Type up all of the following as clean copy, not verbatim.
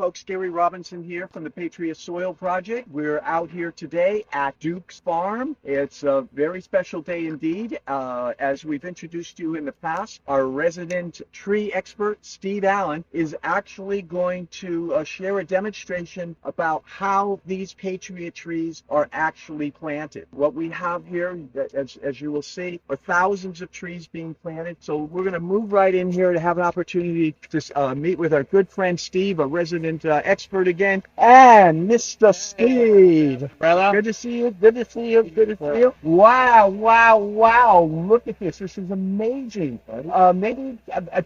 folks. Gary Robinson here from the Patriot Soil Project. We're out here today at Duke's Farm. It's a very special day indeed. As we've introduced you in the past, our resident tree expert, Steve Allen, is actually going to share a demonstration about how these Patriot trees are actually planted. What we have here, as you will see, are thousands of trees being planted. So we're going to move right in here to have an opportunity to meet with our good friend Steve, a resident expert again, and Mr. Steve. Brother. Good to see you. Good to see you. Good to see you. Wow, wow, wow. Look at this. This is amazing. Maybe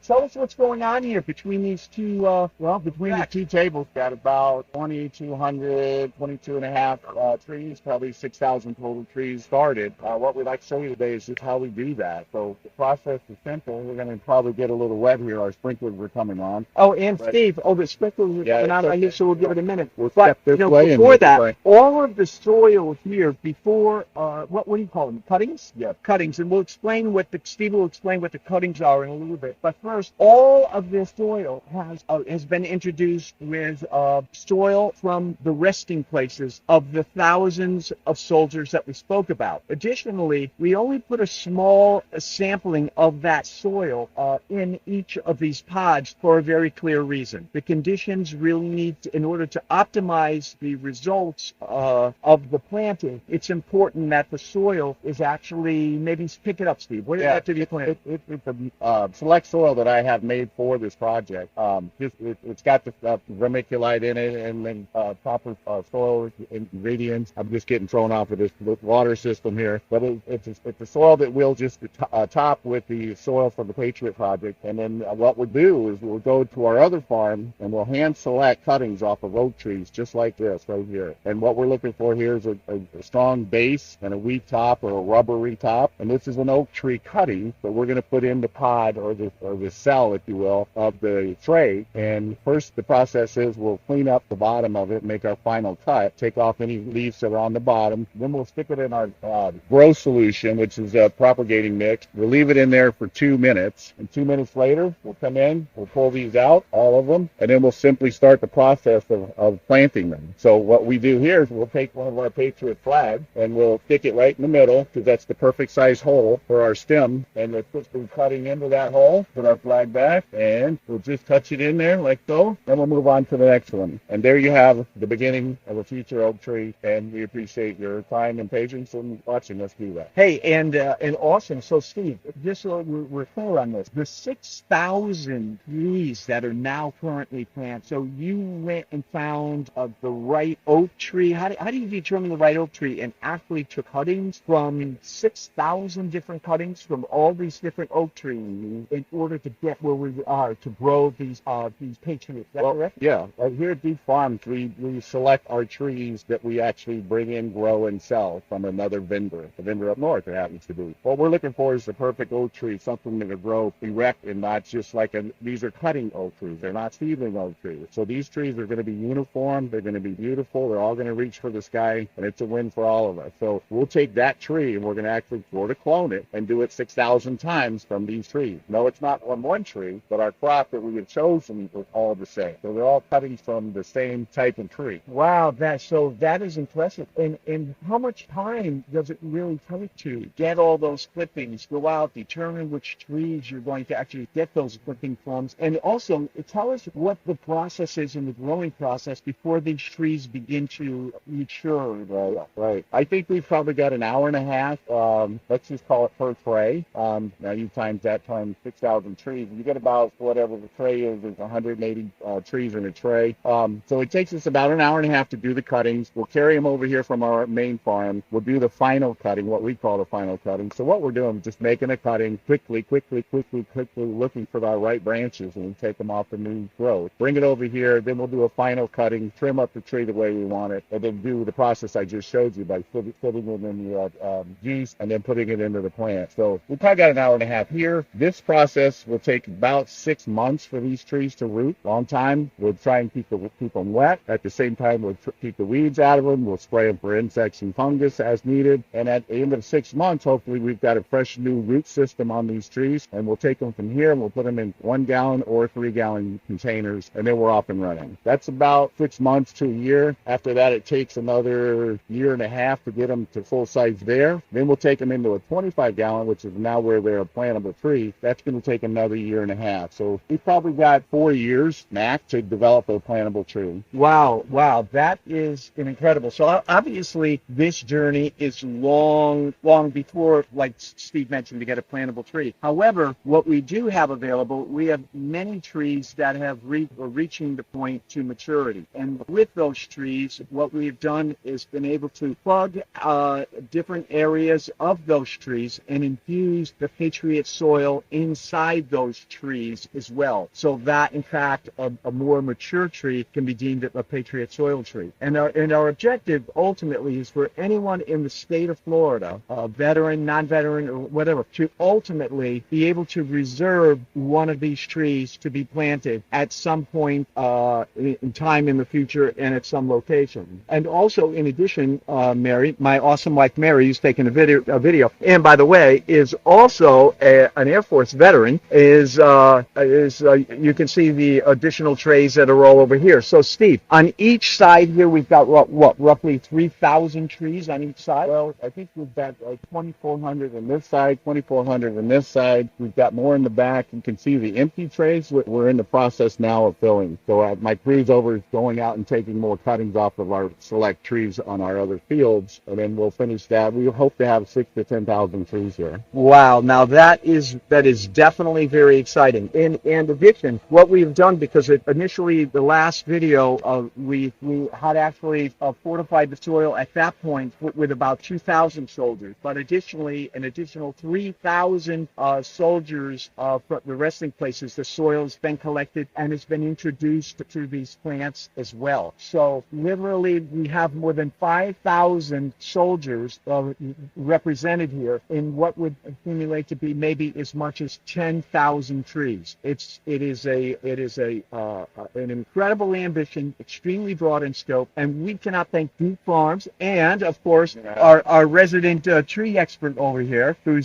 tell us what's going on here between these two, Between the two tables, got about 2,200, 22 and a half trees, probably 6,000 total trees started. What we'd like to show you today is just how we do that. So the process is simple. We're going to probably get a little wet here. Our sprinklers were coming on. Oh, and Steve, the sprinklers are coming on. I guess so we'll give it a minute. We'll step this way. Before that, all of the soil here before, what do you call them? Cuttings? Yeah. Cuttings. And Steve will explain what the cuttings are in a little bit. But first, all of this soil has been introduced with soil from the resting places of the thousands of soldiers that we spoke about. Additionally, we only put a small sampling of that soil in each of these pods for a very clear reason. The conditions really need in order to optimize the results of the planting, it's important that the soil is actually, maybe pick it up, Steve. What after you plant? It's a select soil that I have made for this project. It's got the vermiculite in it and then proper soil ingredients. I'm just getting thrown off of this water system here, but it's a soil that we'll just top with the soil from the Patriot project. And then what we'll do is we'll go to our other farm and we'll hand select cuttings off of oak trees just like this right here. And what we're looking for here is a strong base and a weak top or a rubbery top. And this is an oak tree cutting that we're going to put in the pod or the cell, if you will, of the tray. And first the process is we'll clean up the bottom of it, make our final cut, take off any leaves that are on the bottom. Then we'll stick it in our grow solution, which is a propagating mix. We'll leave it in there for 2 minutes. And 2 minutes later, we'll come in, we'll pull these out, all of them, and then we'll simply start the process of planting them. So what we do here is we'll take one of our Patriot flags and we'll stick it right in the middle because that's the perfect size hole for our stem. And we'll put the cutting into that hole, put our flag back, and we'll just touch it in there like so. Then we'll move on to the next one. And there you have the beginning of a future oak tree. And we appreciate your time and patience in watching us do that. Hey, and awesome. So Steve, just so we're clear on this, the 6,000 trees that are now currently planted. So you went and found the right oak tree. How do you determine the right oak tree? And actually took cuttings from 6,000 different cuttings from all these different oak trees in order to get where we are to grow these Patriots. Is that correct? Yeah. Right here at Duke Farms, we select our trees that we actually bring in, grow, and sell from another vendor. A vendor up north, it happens to be. What we're looking for is the perfect oak tree, something that will grow erect and not just like these are cutting oak trees. They're not seedling oak trees. So these trees are going to be uniform. They're going to be beautiful. They're all going to reach for the sky, and it's a win for all of us. So we'll take that tree and we're going to actually sort of clone it and do it 6,000 times from these trees. No, it's not on one tree, but our crop that we have chosen was all the same. So they're all cuttings from the same type of tree. Wow, that is impressive. And how much time does it really take to get all those clippings, go out, determine which trees you're going to actually get those clipping from? And also, tell us what the process is in the growing process before these trees begin to mature. Right. I think we've probably got an hour and a half. Let's just call it per tray. Now you times that times 6,000 trees. You get about whatever the tray is. There's 180 trees in a tray. So it takes us about an hour and a half to do the cuttings. We'll carry them over here from our main farm. We'll do the final cutting, what we call the final cutting. So what we're doing is just making a cutting quickly, looking for our right branches, and we take them off the new growth. Bring it over here. Then we'll do a final cutting, trim up the tree the way we want it, and then do the process I just showed you by putting it in the juice and then putting it into the plant. So we probably got an hour and a half here. This process will take about 6 months for these trees to root. Long time. We'll try and keep them wet. At the same time, we'll keep the weeds out of them. We'll spray them for insects and fungus as needed. And at the end of 6 months, hopefully we've got a fresh new root system on these trees, and we'll take them from here and we'll put them in 1 gallon or 3 gallon containers, and then we're off up and running. That's about 6 months to a year. After that, it takes another year and a half to get them to full size there. Then we'll take them into a 25-gallon, which is now where they're a plantable tree. That's going to take another year and a half. So we probably got 4 years max to develop a plantable tree. Wow, wow, that is incredible. So obviously, this journey is long, long before, like Steve mentioned, to get a plantable tree. However, what we do have available, we have many trees that have reaching the point to maturity. And with those trees, what we've done is been able to plug different areas of those trees and infuse the Patriot soil inside those trees as well. So that, in fact, a more mature tree can be deemed a Patriot soil tree. And our objective ultimately is for anyone in the state of Florida, veteran, non-veteran, or whatever, to ultimately be able to reserve one of these trees to be planted at some point in time in the future and at some location. And also, in addition, Mary, my awesome wife Mary, who's taken a video, and by the way, is also an Air Force veteran, is you can see the additional trays that are all over here. So, Steve, on each side here, we've got roughly 3,000 trees on each side? Well, I think we've got like 2,400 on this side, 2,400 on this side. We've got more in the back. You can see the empty trays. We're in the process now of filling. So my crew's over going out and taking more cuttings off of our select trees on our other fields, and then we'll finish that. We hope to have 6,000 to 10,000 trees here. Wow, now that is definitely very exciting. In addition, what we've done, because initially the last video, we had actually fortified the soil at that point with about 2,000 soldiers, but additionally, an additional 3,000 soldiers from the resting places, the soil has been collected and has been introduced to these plants as well. So literally, we have more than 5,000 soldiers represented here in what would accumulate to be maybe as much as 10,000 trees. It is an incredible ambition, extremely broad in scope, and we cannot thank Duke Farms and, of course, our resident tree expert over here, who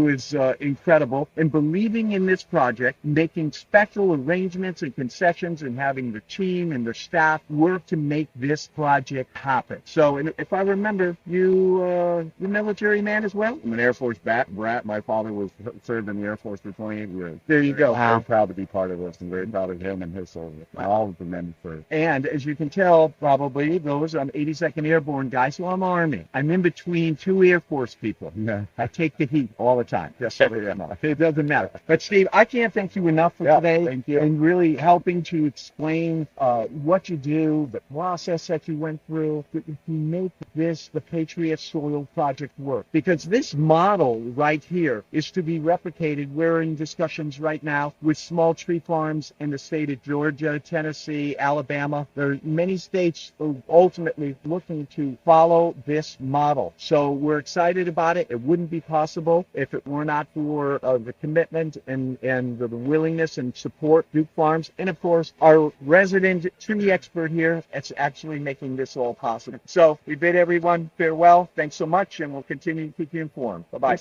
is incredible in believing in this project, making special arrangements and concessions, and having the team and their staff work to make this project happen. So, if I remember, you're a military man as well? I'm an Air Force brat. My father served in the Air Force for 28 years. There you go. I'm very proud to be part of this, and very proud of him and his soldiers. All of the men served. And as you can tell, probably those, I'm 82nd Airborne guy, so I'm Army. I'm in between two Air Force people. Yeah. I take the heat all the time. Just so you know. It doesn't matter. But Steve, I can't thank you enough for today. Thank you. And really helping to explain what you do, the process that you went through to make this, the Patriot Soil Project, work. Because this model right here is to be replicated. We're in discussions right now with small tree farms in the state of Georgia, Tennessee, Alabama. There are many states ultimately looking to follow this model. So we're excited about it. It wouldn't be possible if it were not for the commitment and the willingness and support Duke Farms, and of course our resident tree expert here. It's actually making this all possible. So we bid everyone farewell. Thanks so much, and we'll continue to keep you informed. Bye-bye.